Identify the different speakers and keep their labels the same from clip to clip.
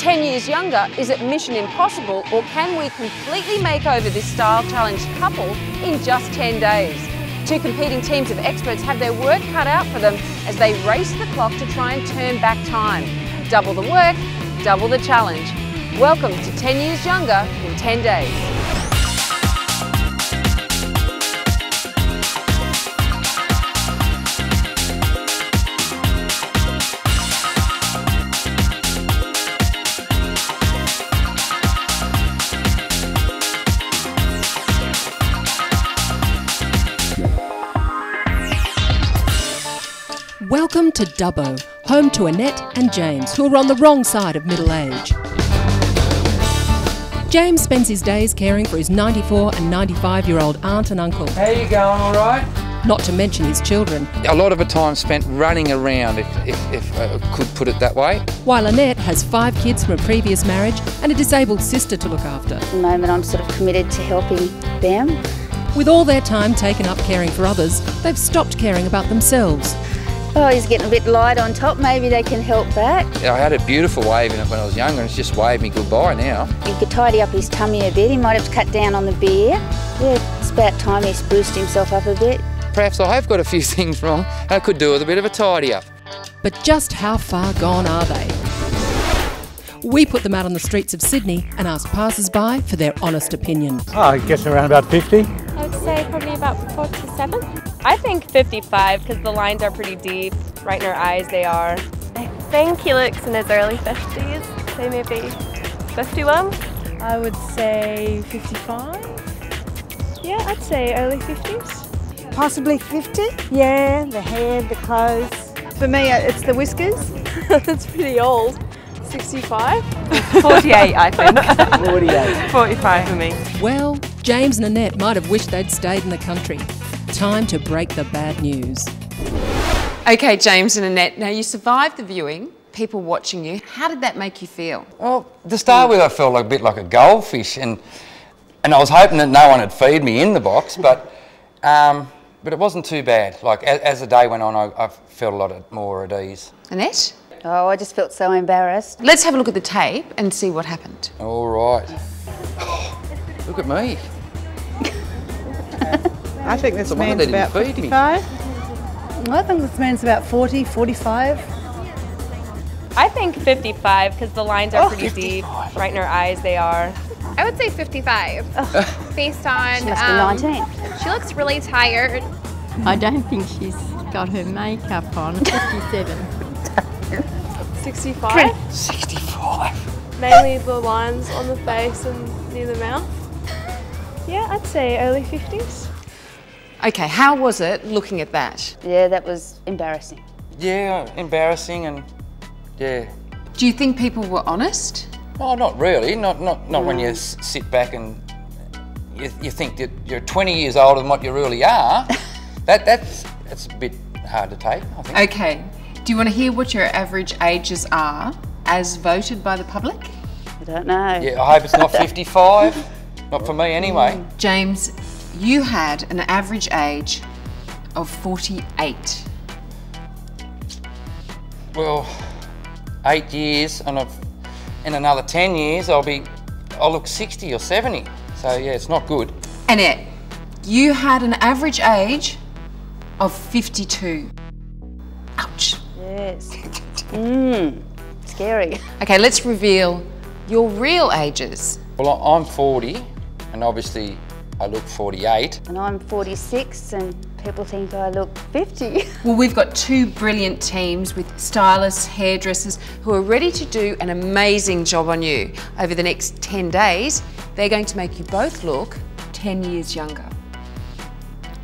Speaker 1: 10 years younger, is it mission impossible, or can we completely make over this style challenge couple in just 10 days? Two competing teams of experts have their work cut out for them as they race the clock to try and turn back time. Double the work, double the challenge. Welcome to 10 years younger in 10 days.
Speaker 2: Welcome to Dubbo, home to Annette and James, who are on the wrong side of middle age. James spends his days caring for his 94 and 95-year-old aunt and uncle.
Speaker 3: How you going, all right?
Speaker 2: Not to mention his children.
Speaker 3: A lot of the time spent running around, if I could put it that way.
Speaker 2: While Annette has 5 kids from a previous marriage and a disabled sister to look after.
Speaker 4: At the moment I'm sort of committed to helping them.
Speaker 2: With all their time taken up caring for others, they've stopped caring about themselves.
Speaker 4: Oh, he's getting a bit light on top, maybe they can help that.
Speaker 3: I had a beautiful wave in it when I was younger and it's just waved me goodbye now.
Speaker 4: You could tidy up his tummy a bit, he might have cut down on the beer. Yeah, it's about time he spruced himself up a bit.
Speaker 3: Perhaps I have got a few things wrong. I could do with a bit of a tidy up.
Speaker 2: But just how far gone are they? We put them out on the streets of Sydney and asked passers-by for their honest opinion.
Speaker 5: Oh, I guess around about 50.
Speaker 6: I would say probably about 47. I think 55 because the lines are pretty deep. Right in her eyes they are. I think he looks in his early 50s, so maybe 51.
Speaker 7: I would say 55. Yeah, I'd say early 50s.
Speaker 8: Possibly 50. Yeah, the hair, the clothes.
Speaker 7: For me, it's the whiskers. That's pretty old. 65?
Speaker 6: 48, I think.
Speaker 5: 48.
Speaker 6: 45 for me.
Speaker 2: Well, James and Annette might have wished they'd stayed in the country. Time to break the bad news.
Speaker 1: Okay, James and Annette, now you survived the viewing, people watching you. How did that make you feel?
Speaker 3: Well, to start with I felt a bit like a goldfish and I was hoping that no one would feed me in the box, but it wasn't too bad. Like, as the day went on, I felt a lot more at ease.
Speaker 1: Annette?
Speaker 4: Oh, I just felt so embarrassed.
Speaker 1: Let's have a look at the tape and see what happened.
Speaker 3: All right. Look at me.
Speaker 8: I think this
Speaker 3: The one
Speaker 8: man's
Speaker 3: that
Speaker 8: about
Speaker 3: didn't feed me.
Speaker 8: 55. I think this man's about 40, 45.
Speaker 6: I think 55 because the lines are pretty
Speaker 3: 55.
Speaker 6: deep. Right in her eyes they are.
Speaker 9: I would say 55, based on,
Speaker 4: She must be 19.
Speaker 9: she looks really tired.
Speaker 10: I don't think she's got her makeup on. 57.
Speaker 6: 65?
Speaker 3: 65.
Speaker 7: Mainly the lines on the face and near the mouth. Yeah, I'd say early 50s.
Speaker 1: Okay, how was it looking at that?
Speaker 4: Yeah, that was embarrassing.
Speaker 3: Yeah, embarrassing and yeah.
Speaker 1: Do you think people were honest?
Speaker 3: Oh, not really. Not when you sit back and you think that you're 20 years older than what you really are. That's a bit hard to take, I think.
Speaker 1: Okay, do you want to hear what your average ages are as voted by the public?
Speaker 4: I don't know.
Speaker 3: Yeah, I hope it's not 55. Not for me anyway.
Speaker 1: James, you had an average age of 48.
Speaker 3: Well, 8 years and in another 10 years I'll look 60 or 70. So yeah, it's not good.
Speaker 1: Annette, you had an average age of 52. Ouch.
Speaker 4: Yes. Scary.
Speaker 1: Okay, let's reveal your real ages.
Speaker 3: Well, I'm 40 and obviously I look 48.
Speaker 4: And I'm 46 and people think I look 50.
Speaker 1: Well, we've got 2 brilliant teams with stylists, hairdressers who are ready to do an amazing job on you. Over the next 10 days, they're going to make you both look 10 years younger.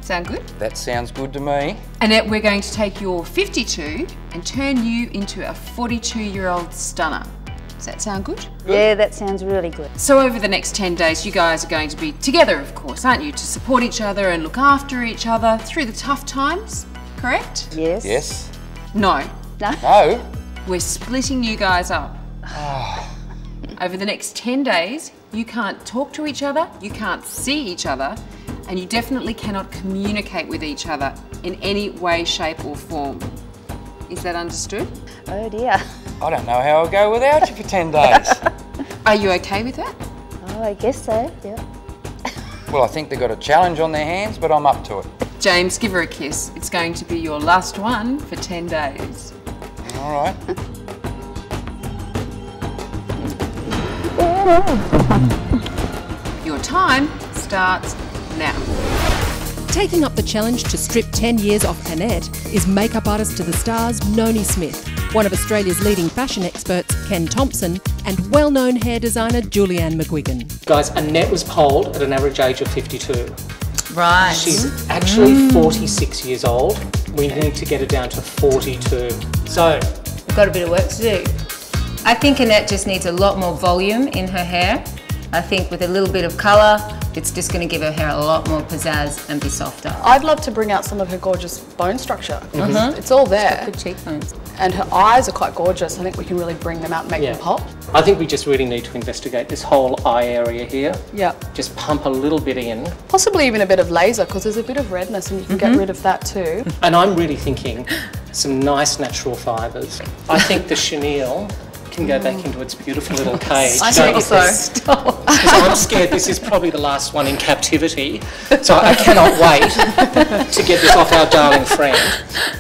Speaker 1: Sound good?
Speaker 3: That sounds good to me.
Speaker 1: Annette, we're going to take your 52 and turn you into a 42-year-old stunner. Does that sound good?
Speaker 4: Yeah, that sounds really good.
Speaker 1: So over the next 10 days, you guys are going to be together, of course, aren't you? To support each other and look after each other through the tough times, correct?
Speaker 4: Yes.
Speaker 3: Yes.
Speaker 1: No.
Speaker 4: No?
Speaker 3: No?
Speaker 1: We're splitting you guys up. Over the next 10 days, you can't talk to each other, you can't see each other, and you definitely cannot communicate with each other in any way, shape or form. Is that understood?
Speaker 4: Oh dear.
Speaker 3: I don't know how I'll go without you for 10 days.
Speaker 2: Are you okay with that?
Speaker 4: Oh, I guess so, yeah.
Speaker 3: Well, I think they've got a challenge on their hands, but I'm up to it.
Speaker 2: James, give her a kiss. It's going to be your last one for 10 days.
Speaker 3: All right.
Speaker 2: Your time starts now. Taking up the challenge to strip 10 years off Annette is makeup artist to the stars Noni Smith, one of Australia's leading fashion experts Ken Thompson, and well-known hair designer Julianne McGuigan.
Speaker 5: Guys, Annette was polled at an average age of 52.
Speaker 2: Right.
Speaker 5: She's actually 46 years old. We need to get her down to 42. So,
Speaker 11: we've got a bit of work to do. I think Annette just needs a lot more volume in her hair. I think with a little bit of colour, it's just going to give her hair a lot more pizzazz and be softer.
Speaker 12: I'd love to bring out some of her gorgeous bone structure. It's all there.
Speaker 11: Good cheekbones.
Speaker 12: And her eyes are quite gorgeous. I think we can really bring them out and make them pop.
Speaker 5: I think we just really need to investigate this whole eye area here.
Speaker 12: Yeah.
Speaker 5: Just pump a little bit in.
Speaker 12: Possibly even a bit of laser, because there's a bit of redness and you can get rid of that too.
Speaker 5: And I'm really thinking some nice natural fibres. I think the chenille can go back into its beautiful little cage.
Speaker 12: I think so.
Speaker 5: Because I'm scared this is probably the last one in captivity, so I cannot wait to get this off our darling friend.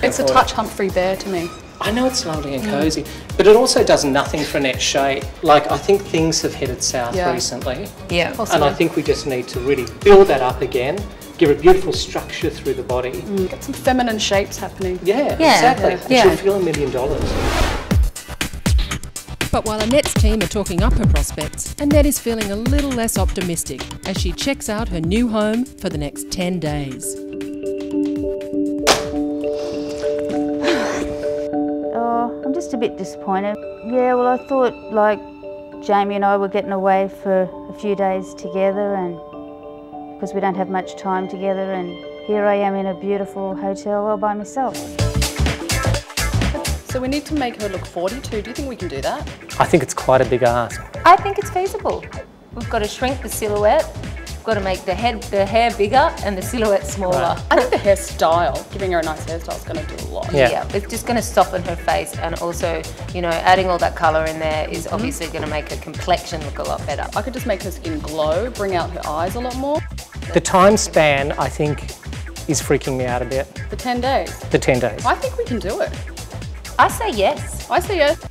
Speaker 12: It's a touch Humphrey Bear to me.
Speaker 5: I know it's lovely and cosy, but it also does nothing for Annette's shape. Like, I think things have headed south recently.
Speaker 11: Yeah.
Speaker 5: And I think we just need to really build that up again, give it beautiful structure through the body.
Speaker 12: Get some feminine shapes happening.
Speaker 5: Yeah, exactly. She'll feel $1 million.
Speaker 2: But while Annette's team are talking up her prospects, Annette is feeling a little less optimistic as she checks out her new home for the next 10 days.
Speaker 4: Oh, I'm just a bit disappointed. Yeah, well, I thought like Jamie and I were getting away for a few days together, and because we don't have much time together, and here I am in a beautiful hotel all by myself.
Speaker 12: So we need to make her look 42. Do you think we can do that?
Speaker 5: I think it's quite a big ask.
Speaker 11: I think it's feasible. We've got to shrink the silhouette, we've got to make the hair bigger and the silhouette smaller.
Speaker 12: Right. I think the hairstyle, giving her a nice hairstyle is going to do a lot.
Speaker 11: Yeah, it's just going to soften her face, and also, you know, adding all that colour in there is obviously going to make her complexion look a lot better.
Speaker 12: I could just make her skin glow, bring out her eyes a lot more.
Speaker 5: The time span, I think, is freaking me out a bit.
Speaker 12: The 10 days?
Speaker 5: The 10 days.
Speaker 12: I think we can do it.
Speaker 11: I say yes.
Speaker 12: I say yes.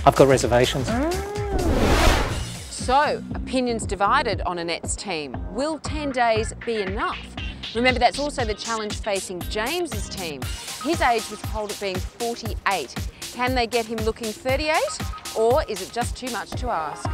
Speaker 5: I've got reservations.
Speaker 1: So, opinions divided on Annette's team. Will 10 days be enough? Remember, that's also the challenge facing James's team. His age was polled at being 48. Can they get him looking 38? Or is it just too much to ask?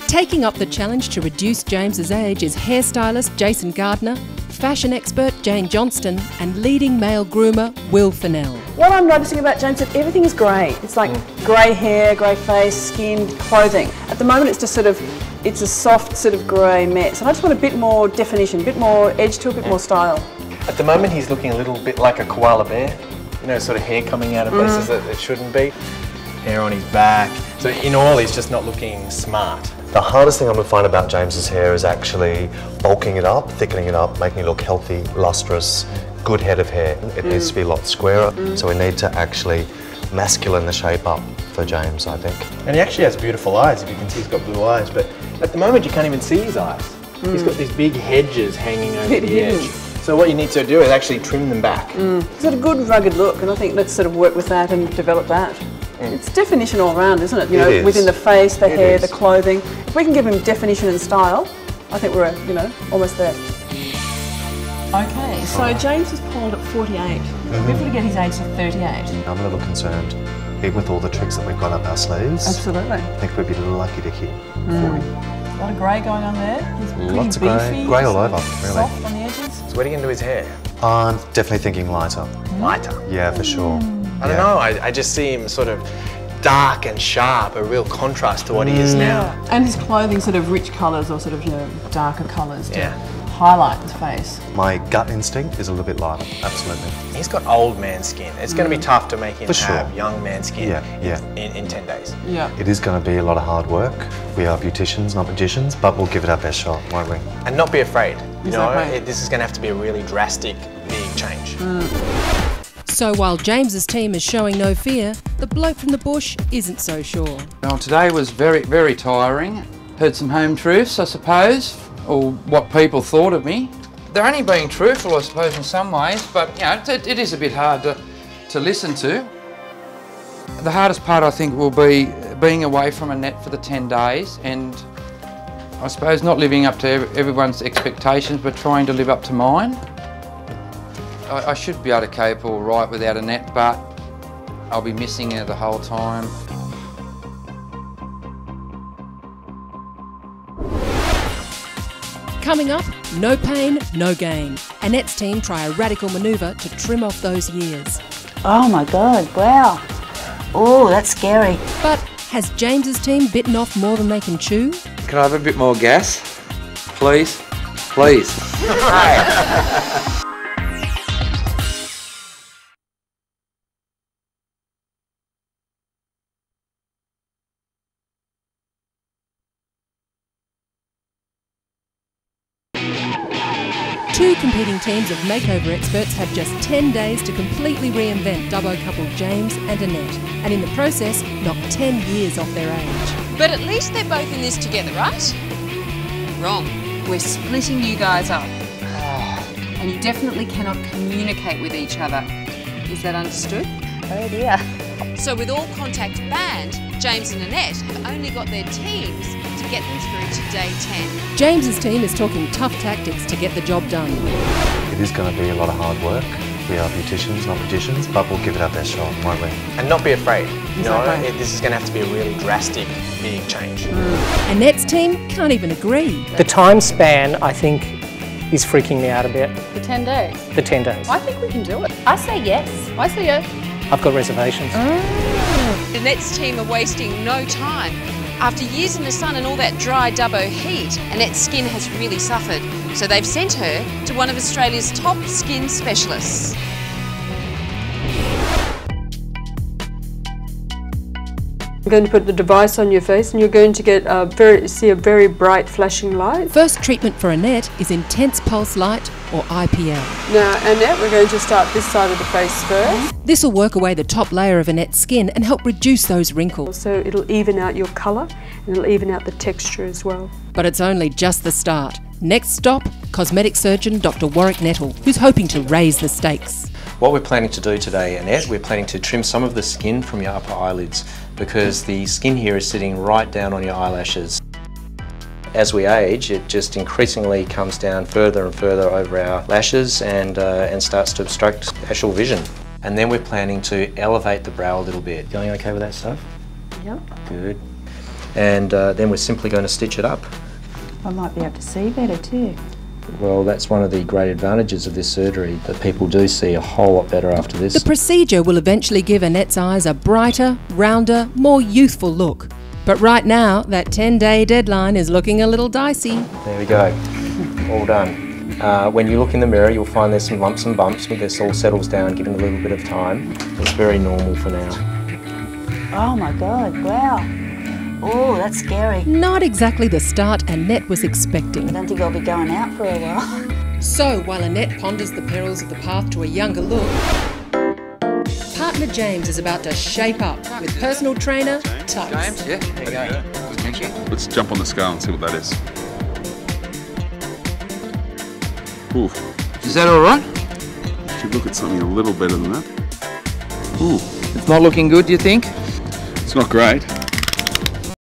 Speaker 2: Taking up the challenge to reduce James's age is hairstylist Jason Gardner, fashion expert Jane Johnston, and leading male groomer Will Fennell.
Speaker 8: What I'm noticing about James is that everything is grey. It's like grey hair, grey face, skin, clothing. At the moment it's just sort of, it's a soft sort of grey mess. And I just want a bit more definition, a bit more edge to it, a bit more style.
Speaker 13: At the moment he's looking a little bit like a koala bear. You know, sort of hair coming out of places that it shouldn't be. Hair on his back. So in all he's just not looking smart.
Speaker 14: The hardest thing I'm going to find about James's hair is actually bulking it up, thickening it up, making it look healthy, lustrous, good head of hair. It needs to be a lot squarer, so we need to actually masculine the shape up for James, I think.
Speaker 13: And he actually has beautiful eyes, if you can see he's got blue eyes, but at the moment you can't even see his eyes. He's got these big hedges hanging over the edge. So what you need to do is actually trim them back.
Speaker 8: He's got a good rugged look, and I think let's sort of work with that and develop that. It's definition all around, isn't it? You know, within the face, the hair, the clothing. If we can give him definition and style, I think we're, you know, almost there.
Speaker 15: Okay, so James was polled at 48. We're able to get his age to 38.
Speaker 14: I'm a little concerned, even with all the tricks that we've got up our sleeves.
Speaker 8: Absolutely.
Speaker 14: I think we'd be lucky to hit 40.
Speaker 15: A lot of grey going on there. He's pretty
Speaker 14: Lots of
Speaker 15: beefy,
Speaker 14: grey all over, really.
Speaker 15: Soft on the edges.
Speaker 13: So what are you going to do with his hair?
Speaker 14: I'm definitely thinking lighter.
Speaker 13: Lighter?
Speaker 14: Yeah, for sure.
Speaker 13: I don't know, I just see him sort of dark and sharp, a real contrast to what he is now.
Speaker 15: And his clothing, sort of rich colours or sort of, you know, darker colours to highlight his face.
Speaker 14: My gut instinct is a little bit lighter, absolutely.
Speaker 13: He's got old man skin. It's going to be tough to make him have young man skin in 10 days.
Speaker 15: Yeah.
Speaker 14: It is going to be a lot of hard work. We are beauticians, not magicians, but we'll give it our best shot, won't we?
Speaker 13: And not be afraid. You know, this is going to have to be a really drastic, big change.
Speaker 2: So while James's team is showing no fear, the bloke from the bush isn't so sure.
Speaker 3: Well, today was very, very tiring. Heard some home truths, I suppose, or what people thought of me. They're only being truthful, I suppose, in some ways, but you know, it is a bit hard to listen to. The hardest part, I think, will be being away from Annette for the 10 days and I suppose not living up to everyone's expectations, but trying to live up to mine. I should be able to cope all right without Annette, but I'll be missing her the whole time.
Speaker 2: Coming up, no pain, no gain. Annette's team try a radical manoeuvre to trim off those years.
Speaker 4: Oh my God, wow. Oh, that's scary.
Speaker 2: But has James's team bitten off more than they can chew?
Speaker 3: Can I have a bit more gas? Please? Please.
Speaker 2: Two competing teams of makeover experts have just 10 days to completely reinvent Dubbo couple James and Annette, and in the process, knock 10 years off their age.
Speaker 1: But at least they're both in this together, right? Wrong. We're splitting you guys up. And you definitely cannot communicate with each other. Is that understood?
Speaker 4: Oh dear.
Speaker 1: So with all contact banned, James and Annette have only got their teams to get them through to day 10.
Speaker 2: James's team is talking tough tactics to get the job done.
Speaker 14: It is going to be a lot of hard work. We are beauticians, not magicians, but we'll give it our best shot, won't we?
Speaker 5: And not be afraid. You know, this is going to have to be a really drastic, big change.
Speaker 2: Annette's team can't even agree.
Speaker 5: The time span, I think, is freaking me out a bit.
Speaker 12: The 10 days?
Speaker 5: The 10 days.
Speaker 12: I think we can do it.
Speaker 4: I say yes.
Speaker 12: I say yes.
Speaker 5: I've got reservations.
Speaker 1: Annette's team are wasting no time. After years in the sun and all that dry Dubbo heat, Annette's skin has really suffered. So they've sent her to one of Australia's top skin specialists.
Speaker 16: I'm going to put the device on your face and you're going to get see a very bright flashing light.
Speaker 2: First treatment for Annette is intense pulse light, or IPL.
Speaker 16: Now Annette, we're going to start this side of the face first.
Speaker 2: This will work away the top layer of Annette's skin and help reduce those wrinkles.
Speaker 16: So it'll even out your colour and it'll even out the texture as well.
Speaker 2: But it's only just the start. Next stop, cosmetic surgeon Dr. Warwick Nettle, who's hoping to raise the stakes.
Speaker 13: What we're planning to do today, Annette, we're planning to trim some of the skin from your upper eyelids because the skin here is sitting right down on your eyelashes. As we age, it just increasingly comes down further and further over our lashes and starts to obstruct actual vision. And then we're planning to elevate the brow a little bit. Going okay with that stuff?
Speaker 4: Yep.
Speaker 13: Good. And then we're simply going to stitch it up.
Speaker 4: I might be able to see better too.
Speaker 13: Well, that's one of the great advantages of this surgery, that people do see a whole lot better after this.
Speaker 2: The procedure will eventually give Annette's eyes a brighter, rounder, more youthful look. But right now, that 10-day deadline is looking a little dicey.
Speaker 13: There we go, all done. When you look in the mirror, you'll find there's some lumps and bumps, but this all settles down given a little bit of time. It's very normal for now.
Speaker 4: Oh my God, wow. Oh, that's scary.
Speaker 2: Not exactly the start Annette was expecting.
Speaker 4: I don't think I'll be going out for a while.
Speaker 2: So, while Annette ponders the perils of the path to a younger look, partner James is about to shape up with personal trainer Tugs.
Speaker 3: James, yeah, there you go. Good to meet you.
Speaker 17: Let's jump on the scale and see what that is. Oof.
Speaker 3: Is that all right?
Speaker 17: Should look at something a little better than that. Ooh.
Speaker 3: It's not looking good, do you think?
Speaker 17: It's not great.